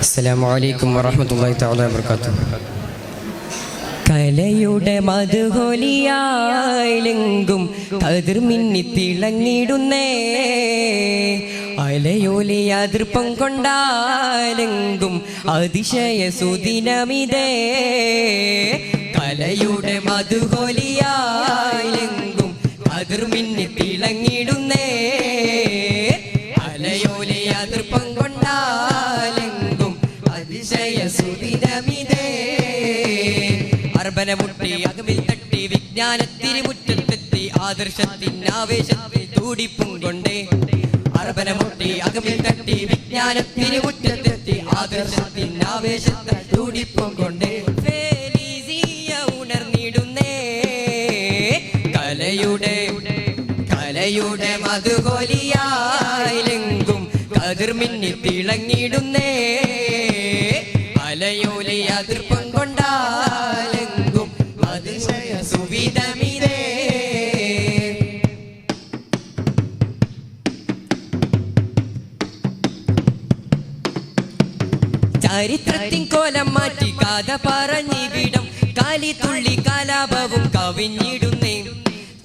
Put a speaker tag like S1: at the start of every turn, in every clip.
S1: അസ്സലാമു അലൈക്കും വറഹ്മത്തുള്ളാഹി തആല വബറകാതുഹു. കലയുടെ മധുഹൊലിയായിലെങ്കും കതിർ മിന്നി തിളങ്ങിടുന്നേ, അലയോലെ അതിർപ്പം കൊണ്ടാലെങ്കും അതിശയ സുദിനമിതേ. കലയുടെ മധുഹൊലിയായിലെങ്കും കതിർ മിന്നി തിളങ്ങിടുന്നേ, അലയോലെ അതിർപ്പം കൊണ്ടാലെങ്കും അതിശയ സുദിനമിതേ. അർബനമുട്ടി അകമിൽ തട്ടി വിജ്ഞാനത്തിരി മുറ്റത്തെത്തി ആദർശത്തിനാവേശത്തിൽ തൂടിപ്പും കൊണ്ടേ. അർബനമുട്ടി അകമിൽ തട്ടി വിജ്ഞാനത്തിരി മുറ്റത്തെത്തി ആദർശത്തിനാവേശത്തിൽ തൂടിപ്പും കൊണ്ടേ. ഫെലിസിയ ഉണർന്നിടുന്നേ, കലയുടെ മധുഹൊലിയായിലെങ്കും കതിർ മിന്നി തിളങ്ങിടുന്നേ, അലയോലെ അതിർപ്പം കൊണ്ടാലെങ്കും അതിശയ സുവിധമിതേ. ചരിത്രത്തിൻ കോലം മാറ്റി കഥ പറഞ്ഞിവിടം കാലിത്തുള്ളി കലാപവും കവിഞ്ഞിടുന്നേ.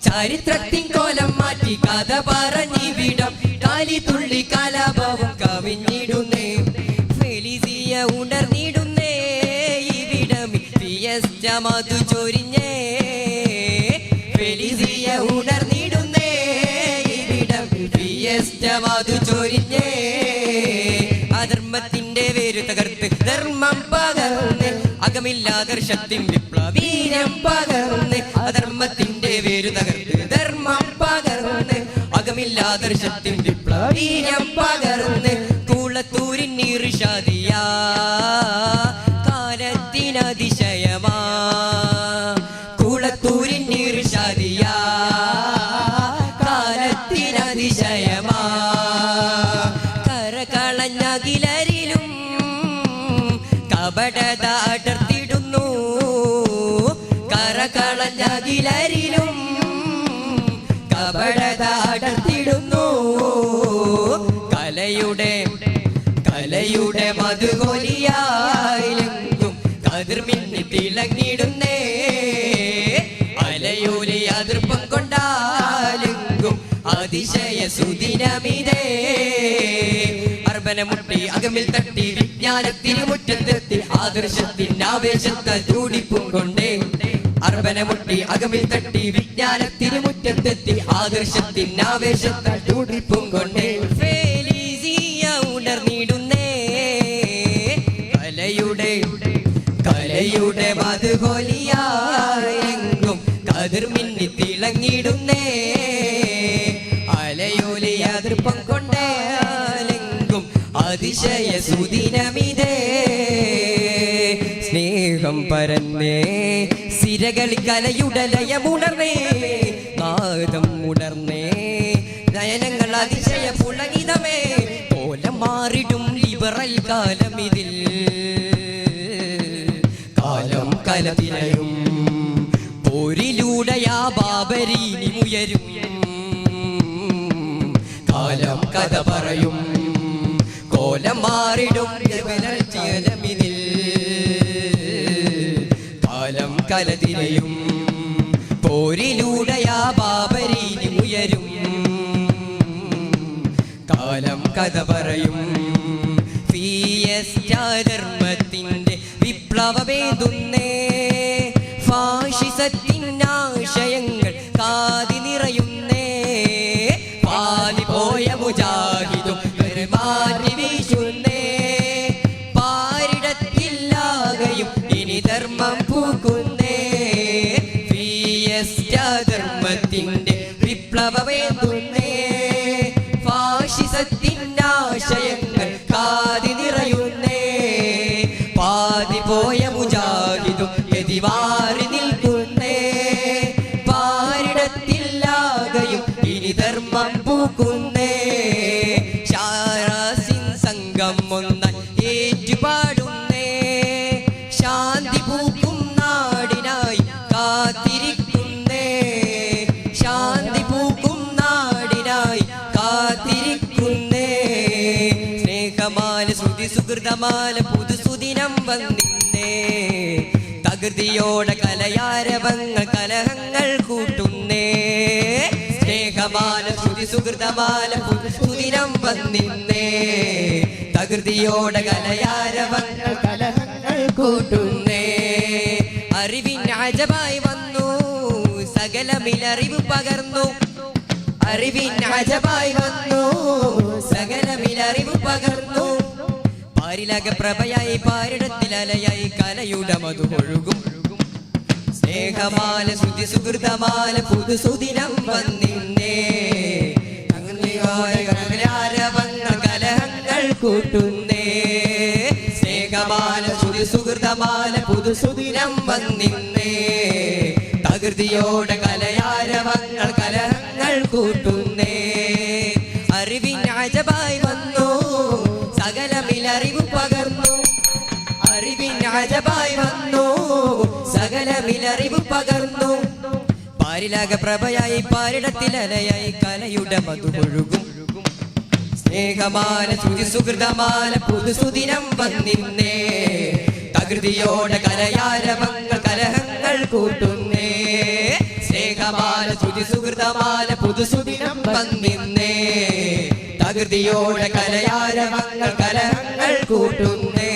S1: ചരിത്രത്തിൻ കോലം മാറ്റി കഥ പറഞ്ഞിവിടം കാലിത്തുള്ളി കലാപവും കവിഞ്ഞിടുന്നേ. ഫെലിസിയ ഉണർന്നിടുന്നേ, ഇവിടം ഫിയസ്റ്റ മധു ചൊരിഞ്ഞേ. ഫെലിസിയ ഉണർന്നിടുന്നേ, ഇവിടം ഫിയസ്റ്റ മധു ചൊരിഞ്ഞേ. അധർമ്മത്തിന്റെ വേരു തകർത്ത് ധർമ്മം പകർന്ന് അകമില്ലാദർശത്തിൻ വിപ്ലവീരം പകർന്ന്. അധർമ്മത്തിന്റെ വേരു തകർത്ത് ധർമ്മം പകർന്ന് അകമില്ലാദർശത്തിൻ വിപ്ലവീരം പകർന്ന്. കൂളത്തൂരിൻ ഇർഷാദിയ കാലത്തിനതിശയമാ, കൂളത്തൂരിൻ ഇർഷാദിയ കാലത്തിനതിശയമാ. കരകളഞ്ഞകിലരിലും കപടത അടർത്തിടുന്നു, കരകളഞ്ഞകിലരിലും കപടത അടർത്തിടുന്നു. കലയുടെ മധുഹൊലിയായിലെങ്കും കതിർ മിന്നി തിളങ്ങിടുന്നേ, അലയോലെ അതിർപ്പം കൊണ്ടാലെങ്കും അതിശയ സുദിനമിതേ. അർബനമുട്ടി അകമിൽ തട്ടി വിജ്ഞാനത്തിന് മുറ്റത്തെത്തി ആദർശത്തിൻ ആവേശത്താൽ തൂടിപ്പും കൊണ്ടേ. അർബനമുട്ടി അകമിൽ തട്ടി വിജ്ഞാനത്തിന് മുറ്റത്തെത്തി ആദർശത്തിൻ ആവേശത്താൽ തൂടിപ്പും കൊണ്ടേ. ഫെലിസിയ ഉണർന്നിടുന്നേ, കലയുടെ മധുഹൊലിയായെങ്കും കതിർ മിന്നി തിളങ്ങിടുന്നേ, അലയോലെ അതിർപ്പം കൊണ്ടാലെങ്കും അതിശയ സുദിനമിതേ. സ്നേഹം പരന്നേ, സിരകളി കലയുടെ ലയമുണർന്നേ, നാദം ഉണർന്നേ, നയനങ്ങൾ അതിശയ പുളകിതമേ. കോലം മാറിടും ലിബറൽ കാലമിതിൽ, കാലം കലതിരയും പോരിലൂടെയാ ബാബരീനി ഉയരും. കാലം കഥ പറയും കോലം മാറിടും ജബലമിതിൽ, കാലം കലതിരയും പോരിലൂടെയാ ബാബരീനി ഉയരും. കാലം കഥ പറയും ധർമ്മത്തിന്റെ വിപ്ലവമേതുന്നേ. ഫാഷിസത്തിനാശയങ്ങൾ കാതി നിറയുന്നേ, പാതി പോയ മുജാഹിദും മാറ്റി വീശുന്നേ. പാരിടത്തില്ലാകയും ഇനി ധർമ്മം പൂക്കുന്നേ, ധർമ്മത്തിന്റെ വിപ്ലവമേതുന്നേ. ഫാഷിസത്തിനാശയങ്ങൾ കാതി നിറയുന്നേ, പാതി പോയ മുജാഹിദും എതിവാറി നിൽക്കുന്നേ. പാരിടത്തില്ലാകയും ഇനി ധർമ്മം പൂക്കുന്നേ. ഷാറാസിൻ സംഘം ഒന്നായി ഏറ്റുപാടുന്നേ, ശാന്തി പൂക്കും നാടിനായി കാത്തിരിക്കുന്നേ. ശാന്തി പൂക്കും നാടിനായി കാത്തിരിക്കുന്നേ. സ്നേഹമാല ശ്രുതി സുഹൃത സുഹൃതമാല പുതുസുദിനം വന്നിന്നേ തകൃതിയോടെ കലയാരവങ്ങൾ കലഹങ്ങൾ കൂട്ടുന്നേ സ്നേഹമാല ശ്രുതി സുഹൃതമാല പുതുസുദിനം വന്നിന്നേ തകൃതിയോടെ കലയാരവങ്ങൾ കലഹങ്ങൾ കൂട്ടുന്നേ അറിവിൻ അജബായി വന്നു സകലമിലറിവ് പകർന്നു അറിവിൻ അജബായി വന്നു സകലമിലറിവ് പകർന്നു പാരിലക പ്രഭയായി പാരിടത്തിലലയായി കലയുടെ മധുമൊഴുകും സ്നേഹമാല ശ്രുതി സുഹൃതമാല പുതുസുദിനം വന്നിന്നേ കലയാരവങ്ങൾ കലഹങ്ങൾ കൂട്ടുന്നേ സ്നേഹമാല ശ്രുതി സുഹൃതമാല പുതുസുദിനം വന്നിന്നേ തകൃതിയോടെ കലയാരവങ്ങൾ കലഹങ്ങൾ കൂട്ടുന്നേ അറിവിൻ അജബായി വന്നു സകലമിലറിവ് പകർന്നു അറിവിൻ അജബായി വന്നു സകലമിലറിവ് പകർന്നു പാരിലാക പ്രഭയായി പാരിടത്തിലലയായി കലയുടെ മധുമൊഴുകും സ്നേഹമാല ശ്രുതി സുഹൃതമാല പുതുസുദിനം വന്നിന്നേ തകൃതിയോടെ കലയാരവങ്ങൾ കലഹങ്ങൾ കൂട്ടുന്നേ സ്നേഹമാല ശ്രുതി സുഹൃതമാല പുതുസുദിനം വന്നിന്നേ തകൃതിയോടെ കലയാരവങ്ങൾ കലഹങ്ങൾ കൂട്ടുന്നേ